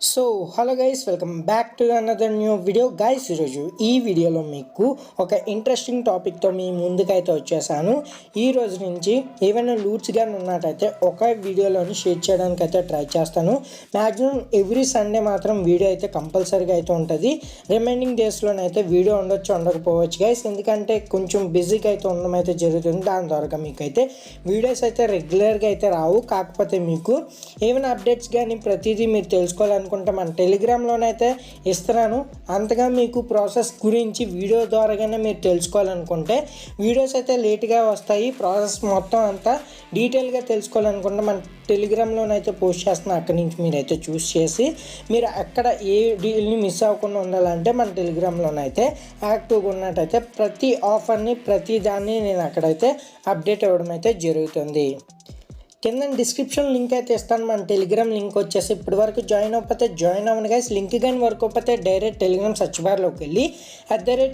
So hello guys, welcome back to another new video guys. ఈరోజు ఈ వీడియోలో మీకు ఒక ఇంట్రెస్టింగ్ టాపిక్తో మీ ముందుకైతే వచ్చేసాను. ఈ రోజు నుంచి ఏమైనా లూట్స్ కానీ ఉన్నట్టయితే ఒక వీడియోలోని షేర్ చేయడానికి అయితే ట్రై చేస్తాను. మ్యాక్సిమం ఎవ్రీ సండే మాత్రం వీడియో అయితే కంపల్సరీగా అయితే ఉంటుంది. రిమైనింగ్ డేస్లోనైతే వీడియో ఉండొచ్చు ఉండకపోవచ్చు గైస్, ఎందుకంటే కొంచెం బిజీగా అయితే ఉండడం అయితే జరుగుతుంది. దాని ద్వారా మీకైతే వీడియోస్ అయితే రెగ్యులర్గా అయితే రావు. కాకపోతే మీకు ఏమైనా అప్డేట్స్ కానీ ప్రతిదీ మీరు తెలుసుకోవాలనుకుంటే మన టెలిగ్రామ్లోనైతే ఇస్తున్నాను. అంతగా మీకు ప్రాసెస్ గురించి వీడియో ద్వారాగానే మీరు తెలుసుకోవాలనుకుంటే వీడియోస్ అయితే లేట్గా వస్తాయి. ప్రాసెస్ మొత్తం అంతా డీటెయిల్గా తెలుసుకోవాలనుకుంటే మన టెలిగ్రామ్లోనైతే పోస్ట్ చేస్తున్నాను. అక్కడి నుంచి మీరైతే చూస్ చేసి మీరు అక్కడ ఏ డీల్ని మిస్ అవ్వకుండా ఉండాలంటే మన టెలిగ్రామ్లోనైతే యాక్టివ్గా ఉన్నట్టయితే ప్రతి ఆఫర్ని ప్రతి దాన్ని నేను అక్కడైతే అప్డేట్ ఇవ్వడం అయితే జరుగుతుంది. కింద డిస్క్రిప్షన్ లింక్ అయితే ఇస్తాను. మన టెలిగ్రామ్ లింక్ వచ్చేసి ఇప్పటి వరకు జాయిన్ అవ్వకపోతే జాయిన్ అవ్వండి గైస్. లింక్ కానీ వర్క్ అవ్వకపోతే డైరెక్ట్ టెలిగ్రామ్ సర్చ్ బార్లోకి వెళ్ళి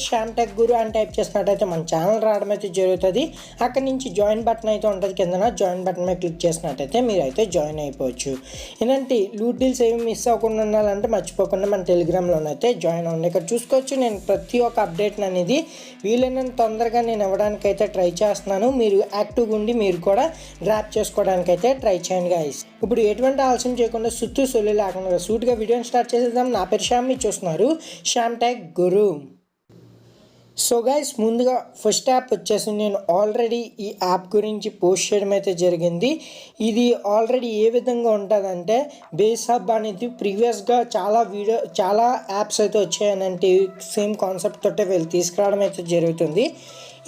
@shamtechguru అని టైప్ చేసినట్టయితే మన ఛానల్ రావడం అయితే జరుగుతుంది. అక్కడ నుంచి జాయిన్ బటన్ అయితే ఉంటుంది. కింద జాయిన్ బటన్ మీద క్లిక్ చేసినట్టయితే మీరు అయితే జాయిన్ అయిపోవచ్చు. ఏంటంటే లూట్ డీల్స్ ఏమి మిస్ అవ్వకుండా ఉండాలంటే మర్చిపోకుండా మన టెలిగ్రామ్లోనైతే జాయిన్ అవ్వండి. ఇక్కడ చూసుకోవచ్చు, నేను ప్రతి ఒక్క అప్డేట్ అనేది వీలైనంత తొందరగా నేను ఇవ్వడానికి అయితే ట్రై చేస్తున్నాను. మీరు యాక్టివ్గా ఉండి మీరు కూడా గ్రాప్ చేసుకోవడానికి అయితే ట్రై చేయండి గైస్. ఇప్పుడు ఎటువంటి ఆలస్యం చేయకుండా సుత్తు సొల్లు లేకుండా సూట్గా వీడియోని స్టార్ట్ చేసేద్దాం. నా పేరు శ్యామ్, మీరు చూస్తున్నారు శ్యామ్ టెక్ గురు. సో గైస్, ముందుగా ఫస్ట్ యాప్ వచ్చేసి నేను ఆల్రెడీ ఈ యాప్ గురించి పోస్ట్ చేయడం అయితే జరిగింది. ఇది ఆల్రెడీ ఏ విధంగా ఉంటుందంటే బేస్ హబ్ అనేది ప్రీవియస్గా చాలా యాప్స్ అయితే వచ్చాయనంటే సేమ్ కాన్సెప్ట్ తోటే వీళ్ళు తీసుకురావడం అయితే జరుగుతుంది.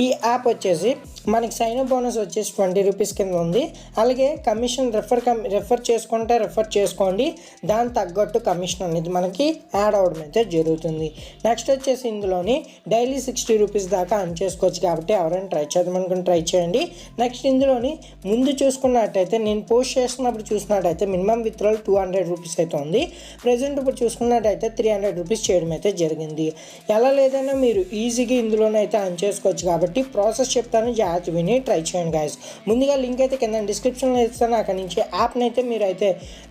ఈ యాప్ వచ్చేసి మనకి సైన్ అప్ బోనస్ వచ్చేసి 20 రూపీస్ కింద ఉంది. అలాగే కమిషన్ రెఫర్ చేసుకోండి, దాని తగ్గట్టు కమిషన్ అనేది మనకి యాడ్ అవ్వడం అయితే జరుగుతుంది. నెక్స్ట్ వచ్చేసి ఇందులోని డైలీ 60 రూపీస్ దాకా అర్న్ చేసుకోవచ్చు. కాబట్టి ఎవరైనా ట్రై చేద్దాం అనుకుని ట్రై చేయండి. నెక్స్ట్ ఇందులోని ముందు చూసుకున్నట్టయితే నేను పోస్ట్ చేస్తున్నప్పుడు చూసినట్టయితే మినిమం విత్డ్రాల్ 200 రూపీస్ అయితే ఉంది. ప్రజెంట్ ఇప్పుడు చూసుకున్నట్టయితే 300 రూపీస్ చేయడం అయితే జరిగింది. ఎలా లేదైనా మీరు ఈజీగా ఇందులోనైతే అర్న్ చేసుకోవచ్చు. కాబట్టి ప్రాసెస్ చెప్తాను, జాగ్రత్త విని ట్రై చేయండి గైస్. ముందుగా లింక్ అయితే కింద డిస్క్రిప్షన్లో ఇస్తాను. అక్కడి నుంచి యాప్ని అయితే మీరు అయితే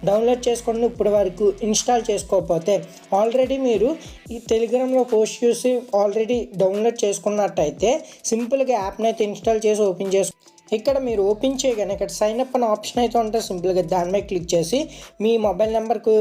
డౌన్లోడ్ చేసుకోండి. ఇప్పటి వరకు ఇన్స్టాల్ చేసుకోకపోతే ఆల్రెడీ మీరు ఈ టెలిగ్రామ్లో పోస్ట్ చూసి ఆల్రెడీ డౌన్లోడ్ చేసుకున్నట్టయితే సింపుల్గా యాప్ని అయితే ఇన్స్టాల్ చేసి ఓపెన్ చేసుకో. ఇక్కడ మీరు ఓపెన్ చేయగానే ఇక్కడ సైన్ అప్ అనే ఆప్షన్ అయితే ఉంటుంది. సింపుల్గా దాని మీద క్లిక్ చేసి మీ మొబైల్ నెంబర్కు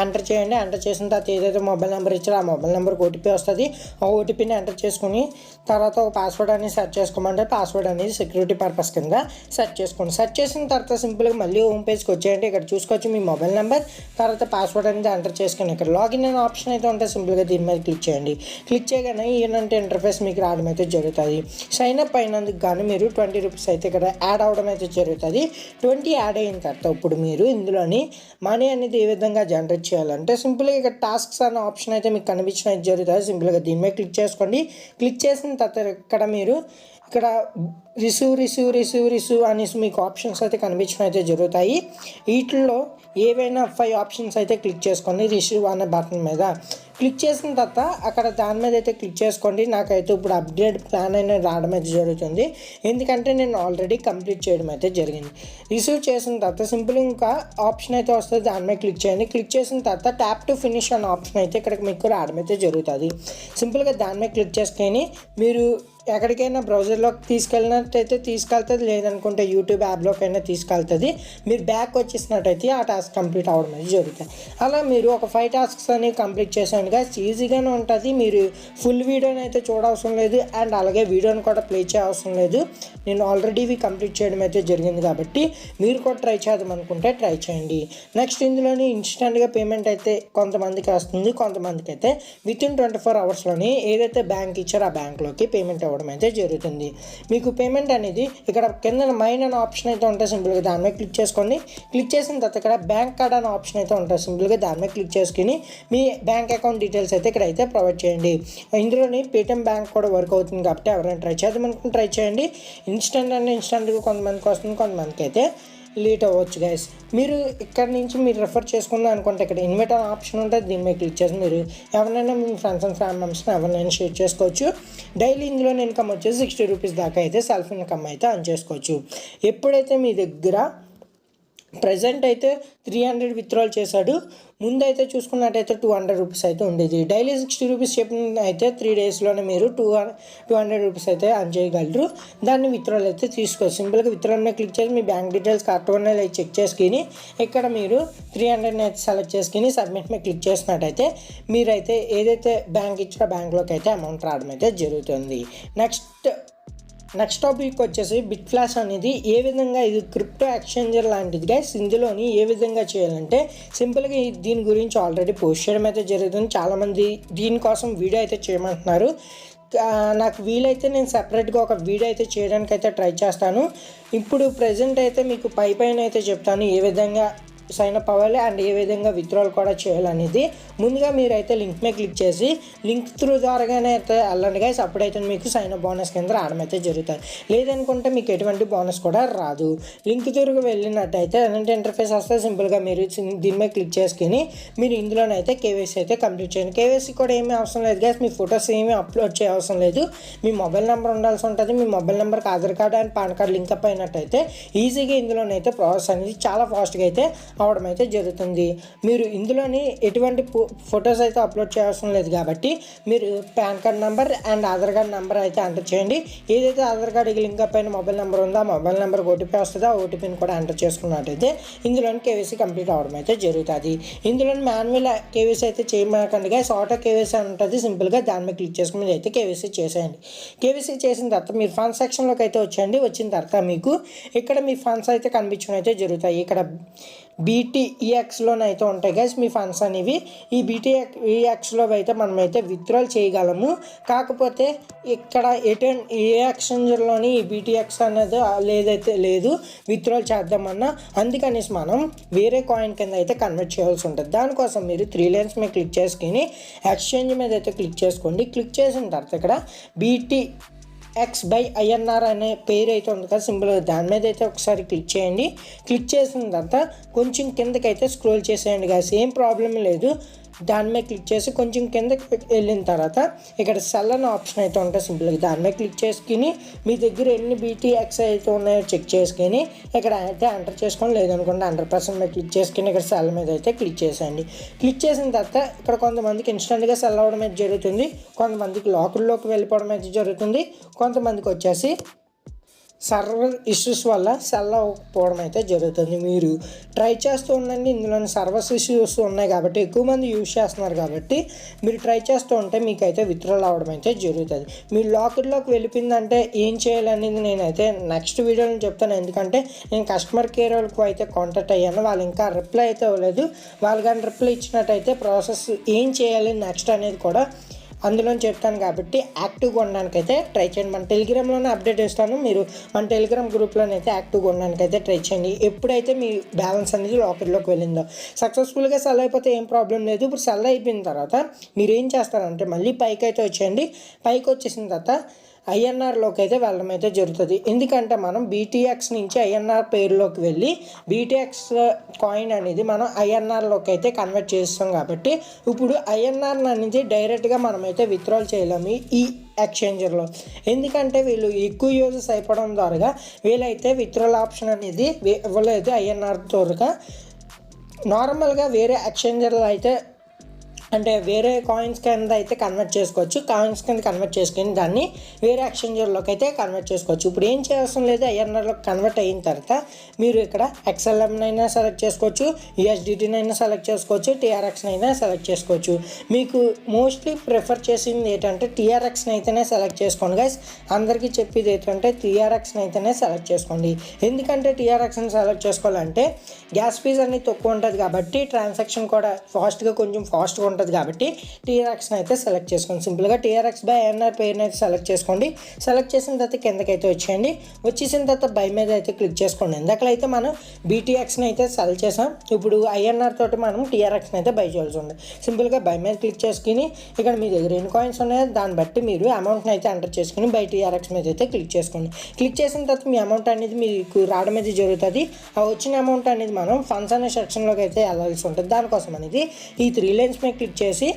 ఎంటర్ చేయండి. ఎంటర్ చేసిన తర్వాత ఏదైతే మొబైల్ నెంబర్ ఇచ్చారో ఆ మొబైల్ నెంబర్కి ఓటీపీ వస్తుంది. ఆ ఓటీపీని ఎంటర్ చేసుకుని తర్వాత ఒక పాస్వర్డ్ అనేది సెర్చ్ చేసుకోమంటే పాస్వర్డ్ అనేది సెక్యూరిటీ పర్పస్ కింద సెర్చ్ చేసుకోండి. సెర్చ్ చేసిన తర్వాత సింపుల్గా మళ్ళీ హోమ్ పేజ్కి వచ్చేయండి. ఇక్కడ చూసుకోవచ్చు మీ మొబైల్ నెంబర్ తర్వాత పాస్వర్డ్ అనేది ఎంటర్ చేసుకుని ఇక్కడ లాగిన్ అనే ఆప్షన్ అయితే ఉంటుంది. సింపుల్గా దీని మీద క్లిక్ చేయండి. క్లిక్ చేయగానే ఏంటంటే ఇంటర్ఫేస్ మీకు రావడం అయితే జరుగుతుంది. సైన్ అప్ అయినందుకు కానీ మీరు 20 రూపీస్ అయితే ఇక్కడ యాడ్ అవడం అయితే జరుగుతుంది. 20 యాడ్ అయిన తర్వాత ఇప్పుడు మీరు ఇందులోని మనీ అనేది ఏ విధంగా జనరేట్ చేయాలంటే సింపుల్గా ఇక్కడ టాస్క్స్ అనే ఆప్షన్ అయితే మీకు కనిపించడం అయితే జరుగుతుంది. సింపుల్గా దీని మీద క్లిక్ చేసుకోండి. క్లిక్ చేసిన తర్వాత ఇక్కడ మీరు ఇక్కడ రిసీవ్ అనేసి మీకు ఆప్షన్స్ అయితే కనిపించడం అయితే జరుగుతాయి. వీటిల్లో ఏవైనా 5 ఆప్షన్స్ అయితే క్లిక్ చేసుకోండి. రిసీవ్ అనే బటన్ మీద క్లిక్ చేసిన తర్వాత అక్కడ దాని మీద అయితే క్లిక్ చేసుకోండి. నాకైతే ఇప్పుడు అప్డేట్ ప్లాన్ అనేది రావడం అయితే జరుగుతుంది, ఎందుకంటే నేను ఆల్రెడీ కంప్లీట్ చేయడం అయితే జరిగింది. రిసీవ్ చేసిన తర్వాత సింపుల్ ఇంకా ఆప్షన్ అయితే వస్తుంది, దాని మీద క్లిక్ చేయండి. క్లిక్ చేసిన తర్వాత ట్యాప్ టు ఫినిష్ అనే ఆప్షన్ అయితే ఇక్కడ మీకు రావడం అయితే జరుగుతుంది. సింపుల్గా దాని మీద క్లిక్ చేసుకొని మీరు ఎక్కడికైనా బ్రౌజర్లోకి తీసుకెళ్ళినట్టయితే తీసుకెళ్తుంది, లేదనుకుంటే యూట్యూబ్ యాప్లోకి అయినా తీసుకెళ్తుంది. మీరు బ్యాక్ వచ్చేసినట్టయితే ఆ టాస్క్ కంప్లీట్ అవ్వడం అనేది జరుగుతుంది. అలా మీరు ఒక 5 టాస్క్స్ అనేవి కంప్లీట్ చేసాను గాయ్స్. ఈజీగానే ఉంటుంది. మీరు ఫుల్ వీడియోని అయితే చూడవసరం లేదు, అండ్ అలాగే వీడియోని కూడా ప్లే చేయవసరం లేదు. నేను ఆల్రెడీ ఇవి కంప్లీట్ చేయడం అయితే జరిగింది. కాబట్టి మీరు కూడా ట్రై చేద్దాం అనుకుంటే ట్రై చేయండి. నెక్స్ట్ ఇందులోని ఇన్స్టెంట్గా పేమెంట్ అయితే కొంతమందికి వస్తుంది, కొంతమందికి అయితే వితిన్ 24 అవర్స్లోని ఏదైతే బ్యాంక్ ఇచ్చారో ఆ బ్యాంక్లోకి పేమెంట్ అవ్వడం అయితే జరుగుతుంది. మీకు పేమెంట్ అనేది ఇక్కడ కింద మైన్ అనే ఆప్షన్ అయితే ఉంటుంది. సింపుల్గా దాని మీద క్లిక్ చేసుకోండి. క్లిక్ చేసిన తర్వాత ఇక్కడ బ్యాంక్ కార్డ్ అనే ఆప్షన్ అయితే ఉంటుంది. సింపుల్గా దాని మీద క్లిక్ చేసుకుని మీ బ్యాంక్ అకౌంట్ డీటెయిల్స్ అయితే ఇక్కడ అయితే ప్రొవైడ్ చేయండి. ఇందులోని పేటిఎం బ్యాంక్ కూడా వర్క్ అవుతుంది. కాబట్టి ఎవరైనా ట్రై చేద్దాం అనుకుని ట్రై చేయండి. ఇన్స్టెంట్గా కొంతమందికి వస్తుంది, కొంతమందికి అయితే లేట్ అవ్వచ్చు గైస్. మీరు ఇక్కడ నుంచి మీరు రెఫర్ చేసుకుందాం అనుకుంటే ఇక్కడ ఇన్వైట్ అనే ఆప్షన్ ఉంటుంది. దీని మీద క్లిక్ చేసి మీరు ఎవరినైనా మీ ఫ్రెండ్స్ అండ్ ఫ్యామిలీ మెంబర్స్ని ఎవరినైనా షేర్ చేసుకోవచ్చు. డైలీ ఇందులో ఇన్కమ్ వచ్చేసి 60 రూపీస్ దాకా అయితే సెల్ఫ్ ఇన్కమ్ అయితే అర్న్ చేసుకోవచ్చు. ఎప్పుడైతే మీ దగ్గర ప్రజెంట్ అయితే 300 విత్డ్రాల్ చేశాడు. ముందైతే చూసుకున్నట్టయితే 200 రూపీస్ అయితే ఉండేది. డైలీ 60 రూపీస్ చెప్పిన అయితే 3 డేస్లోనే మీరు 200 రూపీస్ అయితే అర్న్ చేయగలరు. దాన్ని విత్డ్రాల్ అయితే తీసుకోవచ్చు. సింపుల్గా విత్డ్రాల్ మీద క్లిక్ చేసి మీ బ్యాంక్ డీటెయిల్స్ కరెక్ట్గా ఉన్నాయి చెక్ చేసుకుని ఇక్కడ మీరు 300 అయితే సెలెక్ట్ చేసుకుని సబ్మిట్ మీద క్లిక్ చేసినట్టయితే మీరైతే ఏదైతే బ్యాంక్ ఇచ్చారో బ్యాంక్లోకి అయితే అమౌంట్ రావడం అయితే జరుగుతుంది. నెక్స్ట్ టాపిక్ వచ్చేసి బిట్ఫ్లాష్ అనేది ఏ విధంగా, ఇది క్రిప్టో ఎక్స్చేంజర్ లాంటిది గైస్. ఇందులోని ఏ విధంగా చేయాలంటే సింపుల్గా దీని గురించి ఆల్రెడీ పోస్ట్ చేయడం అయితే జరుగుతుంది. చాలామంది దీనికోసం వీడియో అయితే చేయమంటున్నారు. నాకు వీలైతే నేను సపరేట్గా ఒక వీడియో అయితే చేయడానికి అయితే ట్రై చేస్తాను. ఇప్పుడు ప్రజెంట్ అయితే మీకు పైన అయితే చెప్తాను ఏ విధంగా సైన్ అప్ అవ్వాలి అండ్ ఏ విధంగా విత్డ్రాల్ కూడా చేయాలనేది. ముందుగా మీరైతే లింక్ మీద క్లిక్ చేసి లింక్ త్రూ ద్వారాగానే అయితే వెళ్ళండి గైస్. అప్పుడైతే మీకు సైన్ అప్ బోనస్ కింద రావడం అయితే జరుగుతుంది. లేదనుకుంటే మీకు ఎటువంటి బోనస్ కూడా రాదు. లింక్ త్రూగా వెళ్ళినట్టయితే అలాంటి ఇంటర్ఫేస్ వస్తే సింపుల్గా మీరు దీని మీద క్లిక్ చేసుకుని మీరు ఇందులోనైతే కేవైసీ అయితే కంప్లీట్ చేయండి. కేవైసీ కూడా ఏమీ అవసరం లేదు గైస్. మీ ఫొటోస్ ఏమీ అప్లోడ్ చేయ అవసరం లేదు. మీ మొబైల్ నెంబర్ ఉండాల్సి ఉంటుంది. మీ మొబైల్ నెంబర్కి Aadhaar card and pan card link up అయినట్టయితే ఈజీగా ఇందులోనైతే ప్రాసెస్ అనేది చాలా ఫాస్ట్గా అయితే అవడం అయితే జరుగుతుంది. మీరు ఇందులోని ఎటువంటి ఫొటోస్ అయితే అప్లోడ్ చేయాల్సిన లేదు కాబట్టి మీరు pan card number and Aadhaar card number అయితే ఎంటర్ చేయండి. ఏదైతే ఆధార్ కార్డుకి లింక్ అప్ అయిన మొబైల్ నెంబర్ ఉందో ఆ మొబైల్ నెంబర్కి ఓటీపీ వస్తుందో ఆ ఓటీపీని కూడా ఎంటర్ చేసుకున్నట్టయితే ఇందులోని కేవైసీ కంప్లీట్ అవ్వడం అయితే జరుగుతుంది. ఇందులోని మాన్యువల్ కేవైసీ అయితే చేయమాకండి గైస్. ఆటో కేవైసీ ఉంటుంది. సింపుల్గా దాని మీద క్లిక్ చేసుకుని మీరు అయితే కేవైసీ చేసేయండి. కేవైసీ చేసిన తర్వాత మీరు ఫండ్స్ సెక్షన్లోకి అయితే వచ్చేయండి. వచ్చిన తర్వాత మీకు ఇక్కడ మీ ఫండ్స్ అయితే కనిపించడం అయితే జరుగుతాయి. ఇక్కడ BTEXలోనైతే ఉంటాయి గైస్ మీ ఫండ్స్ అనేవి. ఈ BTEXలో అయితే మనమైతే విత్డ్రాల్ చేయగలము. కాకపోతే ఇక్కడ ఏ ఎక్స్చేంజర్లోని ఈ BTX అనేది లేదు విత్డ్రాల్ చేద్దామన్నా. అందుకనేసి మనం వేరే కాయిన్ కింద అయితే కన్వర్ట్ చేయాల్సి ఉంటుంది. దానికోసం మీరు 3 లైన్స్ మీద క్లిక్ చేసుకుని ఎక్స్చేంజ్ మీద అయితే క్లిక్ చేసుకోండి. క్లిక్ చేసిన తర్వాత ఇక్కడ BTX/INR అనే పేరు అయితే ఉంది కదా సింపుల్గా దాని మీద అయితే ఒకసారి క్లిక్ చేయండి. క్లిక్ చేసిన తర్వాత కొంచెం కిందకైతే స్క్రోల్ చేసేయండి గాయస్. ఏం ప్రాబ్లం లేదు. దాని మీద క్లిక్ చేసి కొంచెం కిందకి వెళ్ళిన తర్వాత ఇక్కడ సెల్ అనే ఆప్షన్ అయితే ఉంటుంది. సింపుల్గా దాని మీద క్లిక్ చేసుకుని మీ దగ్గర ఎన్ని BTX అయితే ఉన్నాయో చెక్ చేసుకుని ఇక్కడ అయితే ఎంటర్ చేసుకోండి. లేదనుకుంటే 100% మీద క్లిక్ చేసుకుని ఇక్కడ సెల్ మీద అయితే క్లిక్ చేసేయండి. క్లిక్ చేసిన తర్వాత ఇక్కడ కొంతమందికి ఇన్స్టెంట్గా సెల్ అవ్వడం అయితే జరుగుతుంది. కొంతమందికి లాకర్లోకి వెళ్ళిపోవడం అయితే జరుగుతుంది. కొంతమందికి వచ్చేసి సర్వర్ ఇష్యూస్ వల్ల సెల్ అవ్వకపోవడం అయితే జరుగుతుంది. మీరు ట్రై చేస్తూ ఉండండి. ఇందులోని సర్వర్ ఇష్యూస్ ఉన్నాయి కాబట్టి ఎక్కువ మంది యూజ్ చేస్తున్నారు కాబట్టి మీరు ట్రై చేస్తూ ఉంటే మీకైతే విత్డ్రాల్ అవ్వడం అయితే జరుగుతుంది. మీరు లాకర్లోకి వెళ్ళిపోయిందంటే ఏం చేయాలనేది నేనైతే నెక్స్ట్ వీడియోలో చెప్తాను. ఎందుకంటే నేను కస్టమర్ కేర్ వాళ్ళకు అయితే కాంటాక్ట్ అయ్యాను. వాళ్ళు ఇంకా రిప్లై అయితే ఇవ్వలేదు. వాళ్ళు కానీ రిప్లై ఇచ్చినట్టయితే ప్రాసెస్ ఏం చేయాలి నెక్స్ట్ అనేది కూడా అందులో చెప్తాను. కాబట్టి యాక్టివ్గా ఉండడానికైతే ట్రై చేయండి. మన టెలిగ్రామ్లోనే అప్డేట్ ఇస్తాను. మీరు మన టెలిగ్రామ్ గ్రూప్లోనైతే యాక్టివ్గా ఉండడానికైతే ట్రై చేయండి. ఎప్పుడైతే మీ బ్యాలెన్స్ అనేది లాకర్లోకి వెళ్ళిందో సక్సెస్ఫుల్గా సెల్ అయిపోతే ఏం ప్రాబ్లం లేదు. ఇప్పుడు సెల్ అయిపోయిన తర్వాత మీరు ఏం చేస్తారంటే మళ్ళీ పైకి అయితే వచ్చేయండి. పైకి వచ్చేసిన తర్వాత INRలోకి అయితే వెళ్ళడం అయితే జరుగుతుంది. ఎందుకంటే మనం BTX నుంచి INR పేరులోకి వెళ్ళి BTX కాయిన్ అనేది మనం INRలోకి అయితే కన్వర్ట్ చేస్తాం కాబట్టి ఇప్పుడు INR అనేది డైరెక్ట్గా మనమైతే విత్డ్రాల్ చేయలేము ఈ ఎక్స్చేంజర్లో. ఎందుకంటే వీళ్ళు ఎక్కువ యూజెస్ అయిపోవడం ద్వారా వీళ్ళైతే విత్డ్రాల్ ఆప్షన్ అనేది ఇవ్వలేదు INR ద్వారా. నార్మల్గా వేరే ఎక్స్చేంజర్లో అయితే అంటే వేరే కాయిన్స్ కింద అయితే కన్వర్ట్ చేసుకోవచ్చు. కాయిన్స్ కింద కన్వర్ట్ చేసుకుని దాన్ని వేరే ఎక్స్చేంజర్లోకి అయితే కన్వర్ట్ చేసుకోవచ్చు. ఇప్పుడు ఏం చేయాల్సిన లేదు. INRలోకి కన్వర్ట్ అయిన తర్వాత మీరు ఇక్కడ XLM సెలెక్ట్ చేసుకోవచ్చు, USDT సెలెక్ట్ చేసుకోవచ్చు, TRX సెలెక్ట్ చేసుకోవచ్చు. మీకు మోస్ట్లీ ప్రిఫర్ చేసింది ఏంటంటే TRX అయితేనే సెలెక్ట్ చేసుకోండి గైస్. అందరికీ చెప్పేది ఏంటంటే TRX అయితేనే సెలెక్ట్ చేసుకోండి. ఎందుకంటే TRXని సెలెక్ట్ చేసుకోవాలంటే గ్యాస్ ఫీజ్ అనేది తక్కువ ఉంటుంది కాబట్టి ట్రాన్సాక్షన్ కూడా కొంచెం ఫాస్ట్గా ఉంటుంది కాబట్టి TRX అయితే సెలెక్ట్ చేసుకోండి. సింపుల్గా TRX/INR పేరుని అయితే సెలెక్ట్ చేసుకోండి. సెలెక్ట్ చేసిన తర్వాత కిందకైతే వచ్చేయండి. వచ్చేసిన తర్వాత బై మీద అయితే క్లిక్ చేసుకోండి. ఇందాకైతే మనం BTX అయితే సెలెక్ట్ చేసాం. ఇప్పుడు INR తోటి మనం TRX అయితే బై చేయాల్సి ఉంది. సింపుల్గా బై మీద క్లిక్ చేసుకుని ఇక్కడ మీ దగ్గర ఎన్ని కాయిన్స్ ఉన్నాయో దాన్ని బట్టి మీరు అమౌంట్ని అయితే ఎంటర్ చేసుకుని బై TRX మీద అయితే క్లిక్ చేసుకోండి. క్లిక్ చేసిన తర్వాత మీ అమౌంట్ అనేది మీకు రావడం అయితే జరుగుతుంది. ఆ వచ్చిన అమౌంట్ అనేది మనం ఫండ్స్ అనే సెక్షన్లోకి అయితే వెళ్ళాల్సి ఉంటుంది. దానికోసం అనేది ఈ 3 లైన్స్ మీద క్లిక్ చేసి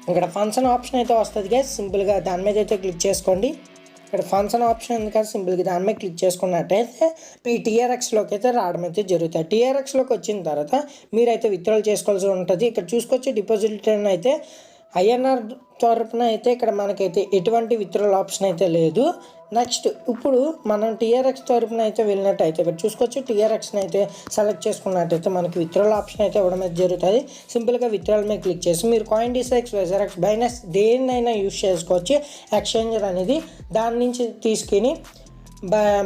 ఇక్కడ ఫండ్స్ అనే ఆప్షన్ అయితే వస్తుంది గైస్. సింపుల్గా దాని మీద అయితే క్లిక్ చేసుకోండి. ఇక్కడ ఫండ్స్ అనే ఆప్షన్ ఉంది కదా, సింపుల్గా దాని మీద క్లిక్ చేసుకున్నట్టయితే మీ టీఆర్ఎక్స్లోకి అయితే రావడం అయితే జరుగుతుంది. టీఆర్ఎక్స్లోకి వచ్చిన తర్వాత మీరైతే విత్డ్రాల్ చేసుకోవాల్సి ఉంటుంది. ఇక్కడ చూసుకొచ్చి డిపాజిట్ అయితే ఐఎన్ఆర్ తరపున అయితే ఇక్కడ మనకైతే ఎటువంటి విత్డ్రాల్ ఆప్షన్ అయితే లేదు. నెక్స్ట్ ఇప్పుడు మనం టీఆర్ఎక్స్ తరపున అయితే వెళ్ళినట్టయితే ఇక్కడ చూసుకోవచ్చు, టీఆర్ఎక్స్ని అయితే సెలెక్ట్ చేసుకున్నట్టయితే మనకి విత్డ్రాల్ ఆప్షన్ అయితే ఇవ్వడం అయితే జరుగుతుంది. సింపుల్గా విత్డ్రాల్ మీద క్లిక్ చేసి మీరు CoinDesk, WazirX, బైనాన్స్ దేన్నైనా యూస్ చేసుకోవచ్చు. ఎక్స్చేంజర్ అనేది దాని నుంచి తీసుకుని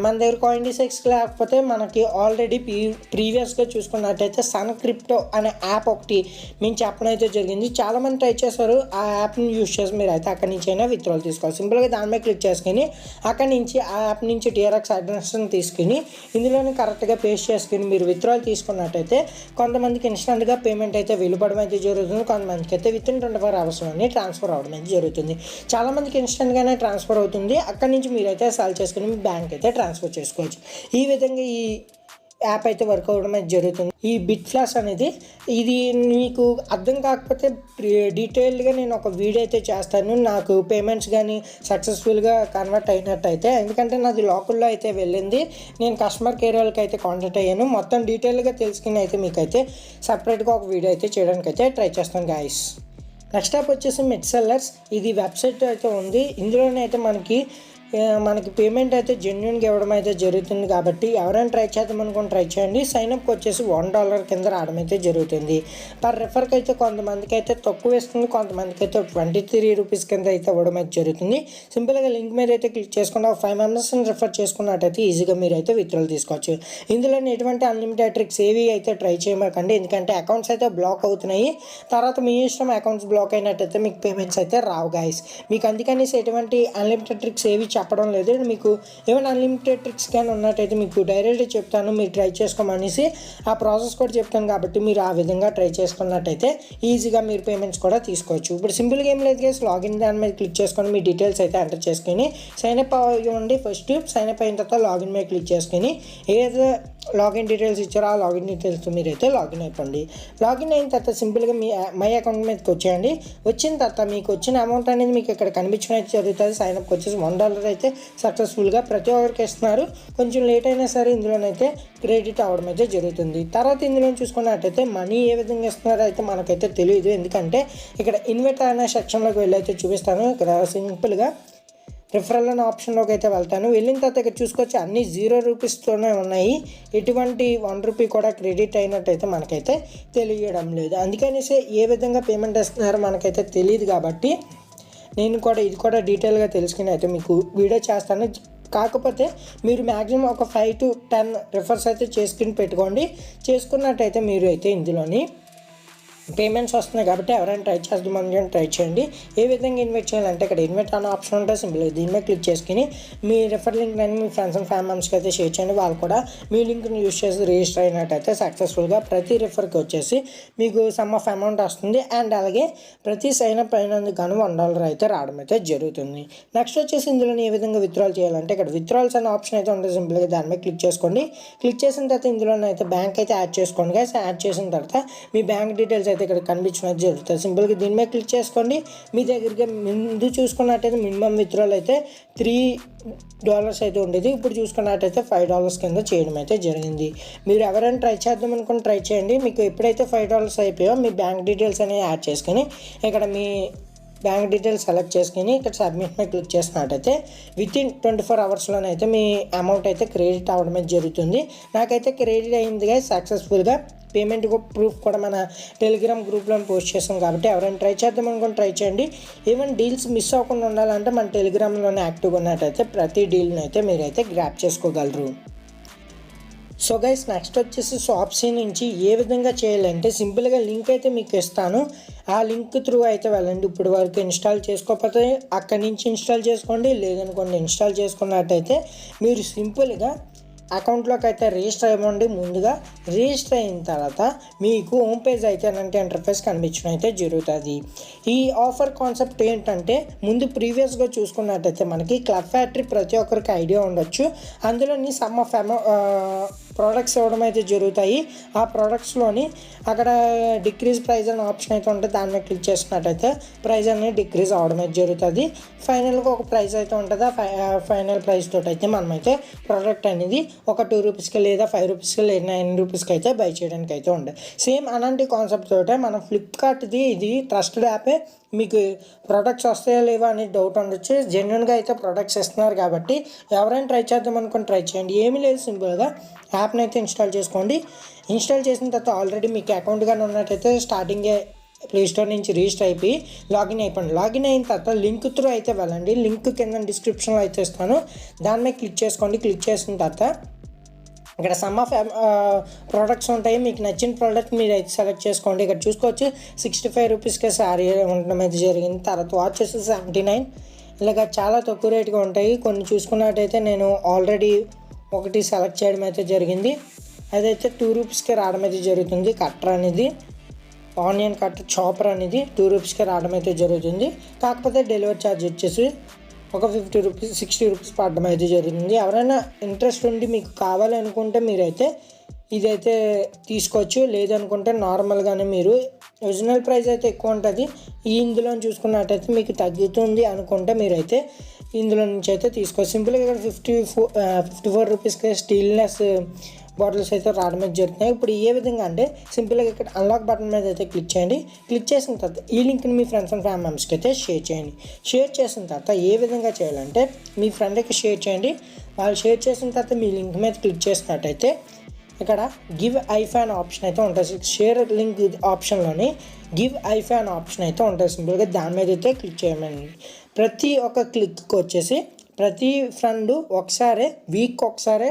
మన దగ్గర CoinDesk లేకపోతే మనకి ఆల్రెడీ ప్రీవియస్గా చూసుకున్నట్టయితే సన్ క్రిప్టో అనే యాప్ ఒకటి మేము చెప్పడం అయితే జరిగింది. చాలామంది ట్రై చేశారు. ఆ యాప్ని యూస్ చేసి మీరు అయితే అక్కడి నుంచి అయినా విత్డ్రాల్ తీసుకోవాలి. సింపుల్గా దాని మీద క్లిక్ చేసుకుని అక్కడి నుంచి ఆ యాప్ నుంచి TRX అడ్రస్ని తీసుకుని ఇందులోనే కరెక్ట్గా పేస్ట్ చేసుకుని మీరు విత్డ్రాల్ తీసుకున్నట్టయితే కొంతమందికి ఇన్స్టెంట్గా పేమెంట్ అయితే వెలుపడడం అయితే జరుగుతుంది. కొంతమందికి అయితే విత్ ఇన్ 24 అవర్స్లోనే ట్రాన్స్ఫర్ అవ్వడం అయితే జరుగుతుంది. చాలామందికి ఇన్స్టెంట్గానే ట్రాన్స్ఫర్ అవుతుంది. అక్కడి నుంచి మీరైతే సెల్ చేసుకుని మీ బ్యాంక్ అయితే ట్రాన్స్ఫర్ చేసుకోవచ్చు. ఈ విధంగా ఈ యాప్ అయితే వర్క్ అవ్వడం అయితే జరుగుతుంది. ఈ బిట్ఫ్లాష్ అనేది ఇది మీకు అర్థం కాకపోతే డీటెయిల్డ్గా నేను ఒక వీడియో అయితే చేస్తాను. నాకు పేమెంట్స్ కానీ సక్సెస్ఫుల్గా కన్వర్ట్ అయినట్టయితే, ఎందుకంటే నాది లోకల్లో అయితే వెళ్ళింది. నేను కస్టమర్ కేర్ వాళ్ళకి అయితే కాంటాక్ట్ అయ్యాను. మొత్తం డీటెయిల్గా తెలుసుకుని అయితే మీకైతే సపరేట్గా ఒక వీడియో అయితే చేయడానికి అయితే ట్రై చేస్తాను గాయస్. నెక్స్ట్ యాప్ వచ్చేసి మెట్సెల్లర్స్. ఇది వెబ్సైట్ అయితే ఉంది. ఇందులోనే అయితే మనకి పేమెంట్ అయితే జెన్యున్గా ఇవ్వడం అయితే జరుగుతుంది. కాబట్టి ఎవరైనా ట్రై చేద్దాం అనుకుని ట్రై చేయండి. సైన్అప్కి వచ్చేసి $1 కింద రావడం అయితే జరుగుతుంది. పర్ రెఫర్కి అయితే కొంతమందికి అయితే తక్కువ వేస్తుంది, కొంతమందికి అయితే 23 రూపీస్ కింద అయితే ఇవ్వడం అయితే జరుగుతుంది. సింపుల్గా లింక్ మీద అయితే క్లిక్ చేసుకుని 5 మెంబర్స్ని రెఫర్ చేసుకున్నట్టయితే ఈజీగా మీరు అయితే విత్డ్రాల్ తీసుకోవచ్చు. ఇందులో ఎటువంటి అన్లిమిటెడ్ ట్రిక్స్ ఏవి అయితే ట్రై చేయమాకండి, ఎందుకంటే అకౌంట్స్ అయితే బ్లాక్ అవుతున్నాయి. తర్వాత మీ ఇష్టం అకౌంట్స్ బ్లాక్ అయినట్టయితే మీకు పేమెంట్స్ అయితే రావు గాయస్. మీకు అందుకనేసి ఎటువంటి అన్లిమిటెడ్ ట్రిక్స్ ఏవి చెప్పడం లేదు. మీకు ఏమైనా అన్లిమిటెడ్ ట్రిక్స్ కానీ ఉన్నట్టయితే మీకు డైరెక్ట్గా చెప్తాను, మీరు ట్రై చేసుకోమనేసి ఆ ప్రాసెస్ కూడా చెప్తాను. కాబట్టి మీరు ఆ విధంగా ట్రై చేసుకున్నట్టయితే ఈజీగా మీరు పేమెంట్స్ కూడా తీసుకోవచ్చు. ఇప్పుడు సింపుల్గా ఏం లేదు గైస్, లాగిన్ దాని మీద క్లిక్ చేసుకొని మీ డీటెయిల్స్ అయితే ఎంటర్ చేసుకొని సైన్అప్ అవ్వండి. ఫస్ట్ సైన్అప్ అయిన తర్వాత లాగిన్ మీద క్లిక్ చేసుకొని ఏదైతే లాగిన్ డీటెయిల్స్ ఇచ్చారో ఆ లాగిన్ డీటెయిల్స్తో మీరైతే లాగిన్ అయిపోండి. లాగిన్ అయిన తర్వాత సింపుల్గా మీ మై అకౌంట్ మీదకి వచ్చేయండి. వచ్చిన తర్వాత మీకు వచ్చిన అమౌంట్ అనేది మీకు ఇక్కడ కనిపించడం అయితే జరుగుతుంది. సైన్అప్కి వచ్చేసి $1 అయితే సక్సెస్ఫుల్గా ప్రతి ఒక్కరికి ఇస్తున్నారు. కొంచెం లేట్ అయినా సరే ఇందులోనైతే క్రెడిట్ అవ్వడం అయితే జరుగుతుంది. తర్వాత ఇందులో చూసుకున్నట్టయితే మనీ ఏ విధంగా ఇస్తున్నారో అయితే మనకైతే తెలియదు, ఎందుకంటే ఇక్కడ ఇన్వెట్ అనే సెక్షన్లోకి వెళ్ళి అయితే చూపిస్తాను. ఇక్కడ సింపుల్గా రిఫరల్ అనే ఆప్షన్లోకి అయితే వెళ్తాను. వెళ్ళిన తర్వాత ఇక్కడ చూసుకోవచ్చు అన్ని 0 రూపీస్తోనే ఉన్నాయి. ఎటువంటి ₹1 కూడా క్రెడిట్ అయినట్టయితే మనకైతే తెలియడం లేదు. అందుకనేసి ఏ విధంగా పేమెంట్ ఇస్తున్నారో మనకైతే తెలియదు. కాబట్టి నేను కూడా ఇది కూడా డీటెయిల్గా తెలుసుకుని అయితే మీకు వీడియో చేస్తాను. కాకపోతే మీరు మ్యాక్సిమం ఒక 5 to 10 రిఫర్స్ అయితే చేసుకుని పెట్టుకోండి. చేసుకున్నట్టయితే మీరు అయితే ఇందులోని పేమెంట్స్ వస్తున్నాయి. కాబట్టి ఎవరైనా ట్రై చేద్దామని ట్రై చేయండి. ఏ విధంగా ఇన్వైట్ చేయాలంటే ఇక్కడ ఇన్వైట్ అనే ఆప్షన్ ఉంటుంది. సింపుల్గా దీని మీద క్లిక్ చేసుకుని మీ రెఫర్ లింక్ అని మీ ఫ్రెండ్స్ అండ్ ఫ్యామిలీ మెంబర్స్కి అయితే షేర్ చేయండి. వాళ్ళు కూడా మీ లింక్ని యూస్ చేసి రిజిస్టర్ అయినట్టయితే సక్సెస్ఫుల్గా ప్రతి రెఫర్కి వచ్చేసి మీకు సమ్ ఆఫ్ అమౌంట్ వస్తుంది. అండ్ అలాగే ప్రతి సైన్అప్ అయినందుకు గాను $1 అయితే రావడం అయితే జరుగుతుంది. నెక్స్ట్ వచ్చేసి ఇందులో ఏ విధంగా విత్డ్రాల్ చేయాలంటే ఇక్కడ విత్డ్రాల్స్ అనే ఆప్షన్ అయితే ఉంటుంది. సింపుల్గా దాని మీద క్లిక్ చేసుకోండి. క్లిక్ చేసిన తర్వాత ఇందులోనైతే బ్యాంక్ అయితే యాడ్ చేసుకోండి గైస్. యాడ్ చేసిన తర్వాత మీ బ్యాంక్ డీటెయిల్స్ అయితే ఇక్కడ కనిపించినది జరుగుతుంది. సింపుల్గా దీని మీద క్లిక్ చేసుకోండి. మీ దగ్గరికి ముందు చూసుకున్నట్టయితే మినిమం విత్డ్రాల్ అయితే $3 అయితే ఉండేది. ఇప్పుడు చూసుకున్నట్టయితే $5 కింద చేయడం అయితే జరిగింది. మీరు ఎవరైనా ట్రై చేద్దాం అనుకుని ట్రై చేయండి. మీకు ఎప్పుడైతే $5 అయిపోయో మీ బ్యాంక్ డీటెయిల్స్ అనేవి యాడ్ చేసుకొని ఇక్కడ మీ బ్యాంక్ డీటెయిల్స్ సెలెక్ట్ చేసుకుని ఇక్కడ సబ్మిట్ మీద క్లిక్ చేసినట్టయితే విత్ ఇన్ 24 అవర్స్లోనైతే మీ అమౌంట్ అయితే క్రెడిట్ అవ్వడమే జరుగుతుంది. నాకైతే క్రెడిట్ అయిందిగా సక్సెస్ఫుల్గా. పేమెంట్ ప్రూఫ్ కూడా మన టెలిగ్రామ్ గ్రూప్లో పోస్ట్ చేస్తాం. కాబట్టి ఎవరైనా ట్రై చేద్దాం అనుకుని ట్రై చేయండి. ఈవెన్ డీల్స్ మిస్ అవ్వకుండా ఉండాలంటే మన టెలిగ్రామ్లోనే యాక్టివ్గా ఉన్నట్టయితే ప్రతి డీల్ని అయితే మీరైతే గ్రాప్ చేసుకోగలరు. సో గైస్ నెక్స్ట్ వచ్చేసి షాప్సీ నుంచి ఏ విధంగా చేయాలంటే సింపుల్గా లింక్ అయితే మీకు ఇస్తాను. ఆ లింక్ త్రూ అయితే వెళ్ళండి. ఇప్పుడు వరకు ఇన్స్టాల్ చేసుకోకపోతే అక్కడి నుంచి ఇన్స్టాల్ చేసుకోండి. లేదనుకోండి ఇన్స్టాల్ చేసుకున్నట్టయితే మీరు సింపుల్గా అకౌంట్లోకి అయితే రిజిస్టర్ అవ్వండి. ముందుగా రిజిస్టర్ అయిన తర్వాత మీకు హోమ్ పేజ్ అయితే అంటే ఇంటర్ఫేస్ కనిపించడం అయితే జరుగుతుంది. ఈ ఆఫర్ కాన్సెప్ట్ ఏంటంటే ముందు ప్రీవియస్గా చూసుకున్నట్టయితే మనకి క్లబ్ ఫ్యాక్టరీ ప్రతి ఒక్కరికి ఐడియా ఉండొచ్చు. అందులోని సమ్ ఆఫ్ ప్రోడక్ట్స్ ఇవ్వడం అయితే జరుగుతాయి. ఆ ప్రోడక్ట్స్లోని అక్కడ డిక్రీజ్ ప్రైస్ అనే ఆప్షన్ అయితే ఉంటుంది. దాని మీద క్లిక్ చేసినట్టయితే ప్రైస్ అనేది డిక్రీజ్ అవ్వడం అయితే జరుగుతుంది. ఫైనల్గా ఒక ప్రైస్ అయితే ఉంటుంది. ఫైనల్ ప్రైస్ తోటి అయితే మనమైతే ప్రోడక్ట్ అనేది ఒక 2 రూపీస్కి లేదా 5 రూపీస్కి లేదా 9 రూపీస్కి అయితే బై చేయడానికి అయితే ఉంటుంది. సేమ్ అలాంటి కాన్సెప్ట్ తోటే మనం ఫ్లిప్కార్ట్ది ఇది ట్రస్టెడ్ యాపే. మీకు ప్రోడక్ట్స్ వస్తాయా లేవా అనేది డౌట్ ఉండొచ్చు. జెన్యున్గా అయితే ప్రోడక్ట్స్ ఇస్తున్నారు కాబట్టి ఎవరైనా ట్రై చేద్దాం అనుకుని ట్రై చేయండి. ఏమీ లేదు, సింపుల్గా యాప్ని అయితే ఇన్స్టాల్ చేసుకోండి. ఇన్స్టాల్ చేసిన తర్వాత ఆల్రెడీ మీకు అకౌంట్ కానీ ఉన్నట్టయితే స్టార్టింగే ప్లే స్టోర్ నుంచి రిజిస్టర్ అయిపోయి లాగిన్ అయిపోండి. లాగిన్ అయిన తర్వాత లింక్ త్రూ అయితే వెళ్ళండి. లింక్ కింద డిస్క్రిప్షన్లో అయితే ఇస్తాను. దాని మీద క్లిక్ చేసుకోండి. క్లిక్ చేసిన తర్వాత ఇక్కడ సమ్ ఆఫ్ ప్రోడక్ట్స్ ఉంటాయి. మీకు నచ్చిన ప్రోడక్ట్ మీరు అయితే సెలెక్ట్ చేసుకోండి. ఇక్కడ చూసుకోవచ్చు 65 రూపీస్కే శారీ ఉండడం అయితే జరిగింది. తర్వాత వాచ్ వచ్చేసి 79. ఇలాగ చాలా తక్కువ రేటుగా ఉంటాయి. కొన్ని చూసుకున్నట్టయితే నేను ఆల్రెడీ ఒకటి సెలెక్ట్ చేయడం అయితే జరిగింది. అదైతే 2 రూపీస్కి రావడం అయితే జరుగుతుంది. కట్టర్ అనేది ఆనియన్ కట్టర్ చాపర్ అనేది 2 రూపీస్కి రావడం అయితే జరుగుతుంది. కాకపోతే డెలివరీ ఛార్జ్ వచ్చేసి ఒక 50 రూపీస్ 60 రూపీస్ పడడం అయితే జరుగుతుంది. ఎవరైనా ఇంట్రెస్ట్ ఉండి మీకు కావాలి అనుకుంటే మీరైతే ఇదైతే తీసుకోవచ్చు. లేదనుకుంటే నార్మల్గానే మీరు ఒరిజినల్ ప్రైస్ అయితే ఎక్కువ ఉంటుంది. ఇందులో చూసుకున్నట్టయితే మీకు తగ్గుతుంది అనుకుంటే మీరైతే ఇందులో నుంచి అయితే తీసుకోవచ్చు. సింపుల్గా ఇక్కడ 54 రూపీస్కి స్టీల్నెస్ బాటిల్స్ అయితే రావడం అయితే జరుగుతున్నాయి. ఇప్పుడు ఏ విధంగా అంటే సింపుల్గా ఇక్కడ అన్లాక్ బటన్ మీద అయితే క్లిక్ చేయండి. క్లిక్ చేసిన తర్వాత ఈ లింక్ని మీ ఫ్రెండ్స్ అండ్ ఫ్యామిలీ మెంబర్స్కి అయితే షేర్ చేయండి. షేర్ చేసిన తర్వాత ఏ విధంగా చేయాలంటే మీ ఫ్రెండ్కి షేర్ చేయండి. వాళ్ళు షేర్ చేసిన తర్వాత మీ లింక్ మీద క్లిక్ చేసినట్టయితే ఇక్కడ గివ్ ఐఫాన్ ఆప్షన్ అయితే ఉంటుంది. షేర్ లింక్ ఆప్షన్లోని గివ్ ఐఫాన్ ఆప్షన్ అయితే ఉంటుంది. సింపుల్గా దాని మీద అయితే క్లిక్ చేయమని ప్రతి ఒక్క క్లిక్కి వచ్చేసి ప్రతి ఫ్రెండ్ ఒకసారి వీక్ ఒకసారి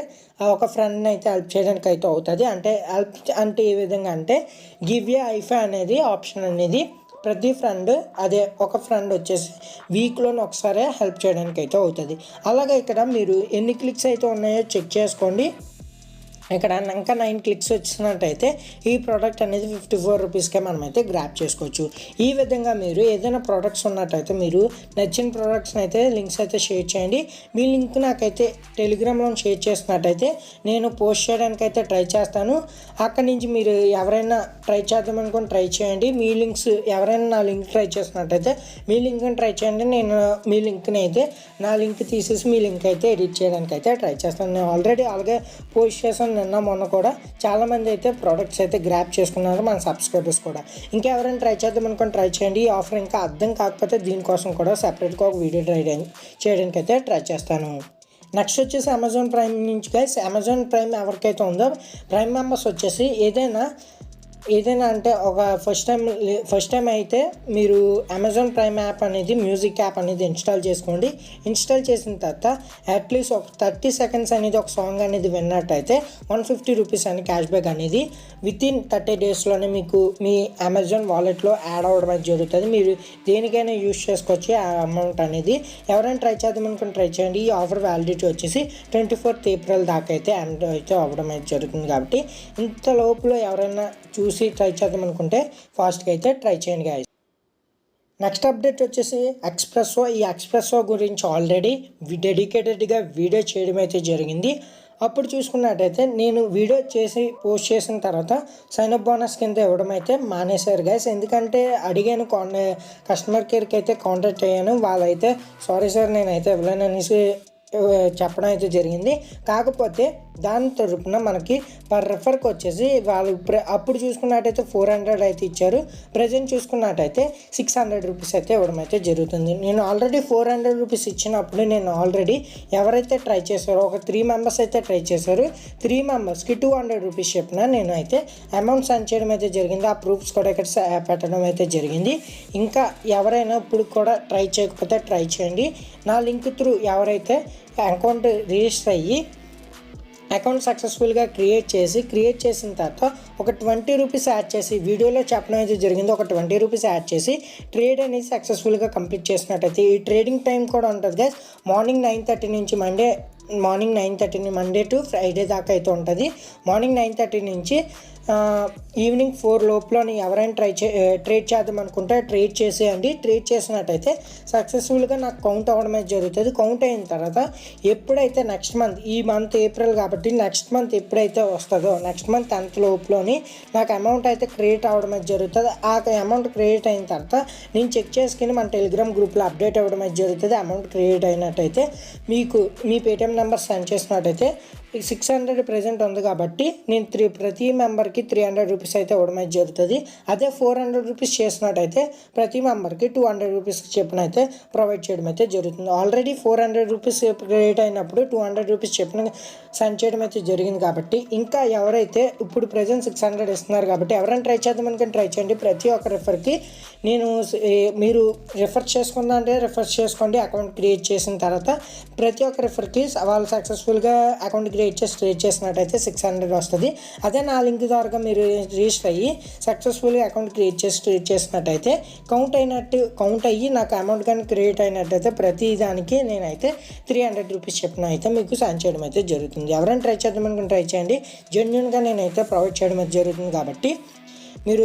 ఒక ఫ్రెండ్ని అయితే హెల్ప్ చేయడానికి అయితే అవుతుంది. అంటే హెల్ప్ అంటే ఏ విధంగా అంటే గివ్ ఏ ఐఫా అనేది ఆప్షన్ అనేది ప్రతి ఫ్రెండ్ అదే ఒక ఫ్రెండ్ వచ్చేసి వీక్లోని ఒకసారి హెల్ప్ చేయడానికి అయితే అవుతుంది. అలాగే ఇక్కడ మీరు ఎన్ని క్లిక్స్ అయితే ఉన్నాయో చెక్ చేసుకోండి. ఇక్కడ ఇంకా 9 క్లిక్స్ వచ్చినట్టయితే ఈ ప్రోడక్ట్ అనేది 54 రూపీస్కే మనమైతే గ్రాప్ చేసుకోవచ్చు. ఈ విధంగా మీరు ఏదైనా ప్రోడక్ట్స్ ఉన్నట్టయితే మీరు నచ్చిన ప్రోడక్ట్స్ని అయితే లింక్స్ అయితే షేర్ చేయండి. మీ లింక్ నాకైతే టెలిగ్రామ్లో షేర్ చేసినట్టయితే నేను పోస్ట్ చేయడానికి అయితే ట్రై చేస్తాను. అక్కడి నుంచి మీరు ఎవరైనా ట్రై చేద్దాం అనుకుని ట్రై చేయండి. మీ లింక్స్ ఎవరైనా నా లింక్ ట్రై చేసినట్టయితే మీ లింక్ని ట్రై చేయండి. నేను మీ లింక్ని అయితే నా లింక్ తీసేసి మీ లింక్ అయితే ఎడిట్ చేయడానికి అయితే ట్రై చేస్తాను. నేను ఆల్రెడీ అలాగే పోస్ట్ చేశాను. నిన్న మొన్న కూడా చాలామంది అయితే ప్రోడక్ట్స్ అయితే గ్రాప్ చేసుకున్నారు, మన సబ్స్క్రైబర్స్ కూడా. ఇంకా ఎవరైనా ట్రై చేద్దాం అనుకుని ట్రై చేయండి. ఈ ఆఫర్ ఇంకా అర్థం కాకపోతే దీనికోసం కూడా సెపరేట్గా ఒక వీడియో చేయడానికి అయితే ట్రై చేస్తాను. నెక్స్ట్ వచ్చేసి అమెజాన్ ప్రైమ్ నుంచి గైస్. అమెజాన్ ప్రైమ్ ఎవరికైతే ఉందో ప్రైమ్ మెంబర్స్ వచ్చేసి ఏదైనా అంటే ఒక ఫస్ట్ టైం అయితే మీరు అమెజాన్ ప్రైమ్ యాప్ అనేది మ్యూజిక్ యాప్ అనేది ఇన్స్టాల్ చేసుకోండి. ఇన్స్టాల్ చేసిన తర్వాత అట్లీస్ట్ ఒక 30 సెకండ్స్ అనేది ఒక సాంగ్ అనేది విన్నట్టయితే 150 రూపీస్ అని క్యాష్ బ్యాక్ అనేది వితిన్ 30 డేస్లోనే మీకు మీ అమెజాన్ వాలెట్లో యాడ్ అవ్వడం అనేది జరుగుతుంది. మీరు దేనికైనా యూజ్ చేసుకోవచ్చు ఆ అమౌంట్ అనేది. ఎవరైనా ట్రై చేద్దాం అనుకుని ట్రై చేయండి. ఈ ఆఫర్ వ్యాలిడిటీ వచ్చేసి 24th ఏప్రిల్ దాకా అయితే ఎండ్ అయితే అవ్వడం అయితే జరుగుతుంది. కాబట్టి ఇంత లోపల ఎవరైనా చూసి ట్రై చేద్దాం అనుకుంటే ఫాస్ట్గా అయితే ట్రై చేయండి గాయస్. నెక్స్ట్ అప్డేట్ వచ్చేసి ఎక్స్ప్రెస్సో. ఈ ఎక్స్ప్రెస్సో గురించి ఆల్రెడీ డెడికేటెడ్గా వీడియో చేయడం అయితే జరిగింది. అప్పుడు చూసుకున్నట్టయితే నేను వీడియో చేసి పోస్ట్ చేసిన తర్వాత సైన్అప్ బోనస్ కింద ఇవ్వడం అయితే మానేశారు గైస్. ఎందుకంటే అడిగాను కస్టమర్ కేర్కి అయితే కాంటాక్ట్ అయ్యాను. వాళ్ళైతే సారీ సార్ నేనైతే ఇవ్వలేను అనేసి చెప్పడం అయితే జరిగింది. కాకపోతే దాని తరపున మనకి పర్ రెఫర్కి వచ్చేసి వాళ్ళు అప్పుడు చూసుకున్నట్టయితే 400 అయితే ఇచ్చారు. ప్రజెంట్ చూసుకున్నట్టయితే 600 రూపీస్ అయితే ఇవ్వడం అయితే జరుగుతుంది. నేను ఆల్రెడీ 400 రూపీస్ ఇచ్చినప్పుడు నేను ఆల్రెడీ ఎవరైతే ట్రై చేశారో ఒక 3 మెంబర్స్ అయితే ట్రై చేశారు. 3 మెంబర్స్కి 200 రూపీస్ చెప్పిన నేను అయితే అమౌంట్ సెండ్ చేయడం అయితే జరిగింది. ఆ ప్రూఫ్స్ కూడా ఇక్కడ పెట్టడం అయితే జరిగింది. ఇంకా ఎవరైనా ఇప్పుడు కూడా ట్రై చేయకపోతే ట్రై చేయండి. నా లింక్ త్రూ ఎవరైతే అకౌంట్ రిజిస్టర్ అయ్యి అకౌంట్ సక్సెస్ఫుల్గా క్రియేట్ చేసిన తర్వాత ఒక 20 రూపీస్ యాడ్ చేసి వీడియోలో చెప్పడం అయితే జరిగింది. ఒక 20 రూపీస్ యాడ్ చేసి ట్రేడ్ అనేది సక్సెస్ఫుల్గా కంప్లీట్ చేసినట్టయితే ఈ ట్రేడింగ్ టైం కూడా ఉంటుంది గైస్. మార్నింగ్ 9:30 నుంచి మండే టు ఫ్రైడే దాకా అయితే ఉంటుంది. మార్నింగ్ 9:30 నుంచి ఈవినింగ్ 4 లోపల ఎవరైనా ట్రేడ్ చేద్దాం అనుకుంటే ట్రేడ్ చేసేయండి. ట్రేడ్ చేసినట్టయితే సక్సెస్ఫుల్గా నాకు కౌంట్ అవ్వడమే జరుగుతుంది. కౌంట్ అయిన తర్వాత ఎప్పుడైతే నెక్స్ట్ మంత్, ఈ మంత్ ఏప్రిల్ కాబట్టి నెక్స్ట్ మంత్ ఎప్పుడైతే వస్తుందో నెక్స్ట్ మంత్ 10th లోపులోని నాకు అమౌంట్ అయితే క్రియేట్ అవ్వడమే జరుగుతుంది. ఆ అమౌంట్ క్రియేట్ అయిన తర్వాత నేను చెక్ చేసుకుని మన టెలిగ్రామ్ గ్రూప్లో అప్డేట్ అవ్వడం అయితే జరుగుతుంది. అమౌంట్ క్రియేట్ అయినట్టయితే మీకు మీ పేటిఎం నెంబర్ సెండ్ చేసినట్టయితే 600 ప్రెజెంట్ ఉంది కాబట్టి నేను ప్రతి మెంబర్కి 300 రూపీస్ అయితే ఇవ్వడం అయితే జరుగుతుంది. అదే 400 రూపీస్ చేసినట్టయితే ప్రతి మెంబర్కి 200 రూపీస్ చెప్పిన అయితే ప్రొవైడ్ చేయడం అయితే జరుగుతుంది. ఆల్రెడీ 400 రూపీస్ క్రియేట్ అయినప్పుడు 200 రూపీస్ చెప్పిన సెండ్ చేయడం అయితే జరిగింది కాబట్టి ఇంకా ఎవరైతే ఇప్పుడు ప్రెజెంట్ 600 ఇస్తున్నారు కాబట్టి ఎవరైనా ట్రై చేద్దాం అనుకుని ట్రై చేయండి. ప్రతి ఒక్క రెఫర్కి నేను మీరు రెఫర్ చేసుకుందా అంటే రెఫర్ చేసుకోండి. అకౌంట్ క్రియేట్ చేసిన తర్వాత ప్రతి ఒక్క రెఫర్కి వాళ్ళు సక్సెస్ఫుల్గా అకౌంట్ క్రియేట్ చేసి ట్రేడ్ చేసినట్టయితే 600 వస్తుంది. అదే నా లింక్ ద్వారా మీరు రిజిస్టర్ అయ్యి సక్సెస్ఫుల్గా అకౌంట్ క్రియేట్ చేసి ట్రేడ్ చేసినట్టయితే కౌంట్ అయ్యి నాకు అమౌంట్ కానీ క్రియేట్ అయినట్టయితే ప్రతి దానికి నేనైతే 300 రూపీస్ చెప్పిన అయితే మీకు సెండ్ చేయడం అయితే జరుగుతుంది. ఎవరైనా ట్రై చేద్దాం అనుకుని ట్రై చేయండి. జెన్యూన్గా నేనైతే ప్రొవైడ్ చేయడం అయితే జరుగుతుంది కాబట్టి మీరు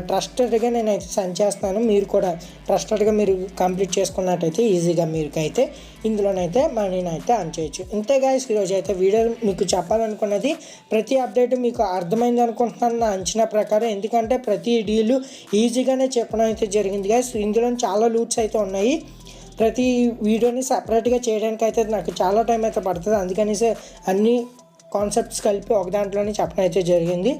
ట్రస్టెడ్గా నేనైతే సెండ్ చేస్తాను. మీరు కూడా ట్రస్టెడ్గా మీరు కంప్లీట్ చేసుకున్నట్టయితే ఈజీగా మీరుకైతే ఇందులోనైతే మనీనైతే అర్న్ చేయొచ్చు. ఇంతే గైస్, ఈరోజు అయితే వీడియో మీకు చెప్పాలనుకున్నది ప్రతి అప్డేట్ మీకు అర్థమైంది అనుకుంటున్నాను నా అంచనా ప్రకారం. ఎందుకంటే ప్రతి డీలు ఈజీగానే చెప్పడం అయితే జరిగింది గైస్. ఇందులో చాలా లూట్స్ అయితే ఉన్నాయి. ప్రతి వీడియోని సపరేట్గా చేయడానికి అయితే నాకు చాలా టైం అయితే పడుతుంది. అందుకనేసి అన్ని కాన్సెప్ట్స్ కలిపి ఒక దాంట్లోనే చెప్పడం అయితే జరిగింది.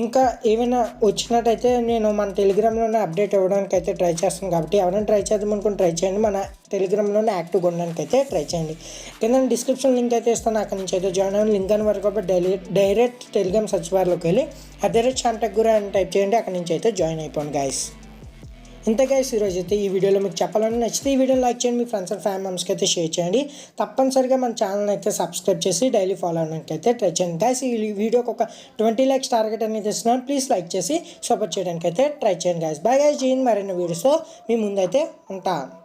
ఇంకా ఏమైనా వచ్చినట్టయితే నేను మన టెలిగ్రామ్లోనే అప్డేట్ ఇవ్వడానికి అయితే ట్రై చేస్తాను కాబట్టి ఎవరైనా ట్రై చేద్దాం అనుకుని ట్రై చేయండి. మన టెలిగ్రామ్లోనే యాక్టివ్గా ఉండడానికి అయితే ట్రై చేయండి. కింద డిస్క్రిప్షన్ లింక్ అయితే ఇస్తాను, అక్కడి నుంచి అయితే జాయిన్ అవ్వండి. లింక్ అని వరకు డైరెక్ట్ టెలిగ్రామ్ సర్చ్ బార్లోకి వెళ్ళి @shantakguru అని టైప్ చేయండి. అక్కడి నుంచి అయితే జాయిన్ అయిపోండి గైస్. ఇంతే గైస్, ఈరోజు అయితే ఈ వీడియోలో మీకు చెప్పాలని నచ్చితే ఈ వీడియోని లైక్ చేయండి. మీ ఫ్రెండ్స్ అండ్ ఫ్యామిలీ మెంబర్స్కి అయితే షేర్ చేయండి. తప్పనిసరిగా మన ఛానల్ అయితే సబ్స్క్రైబ్ చేసి డైలీ ఫాలో అవడానికి అయితే ట్రై చేయండి గైస్. ఈ వీడియోకి ఒక 20 lakhs టార్గెట్ అనేది ఇస్తున్నాను. ప్లీజ్ లైక్ చేసి సపోర్ట్ చేయడానికి అయితే ట్రై చేయండి గైస్. బాయ్ గైస్, మరిన్ని వీడియోస్తో మీ ముందైతే ఉంటాను.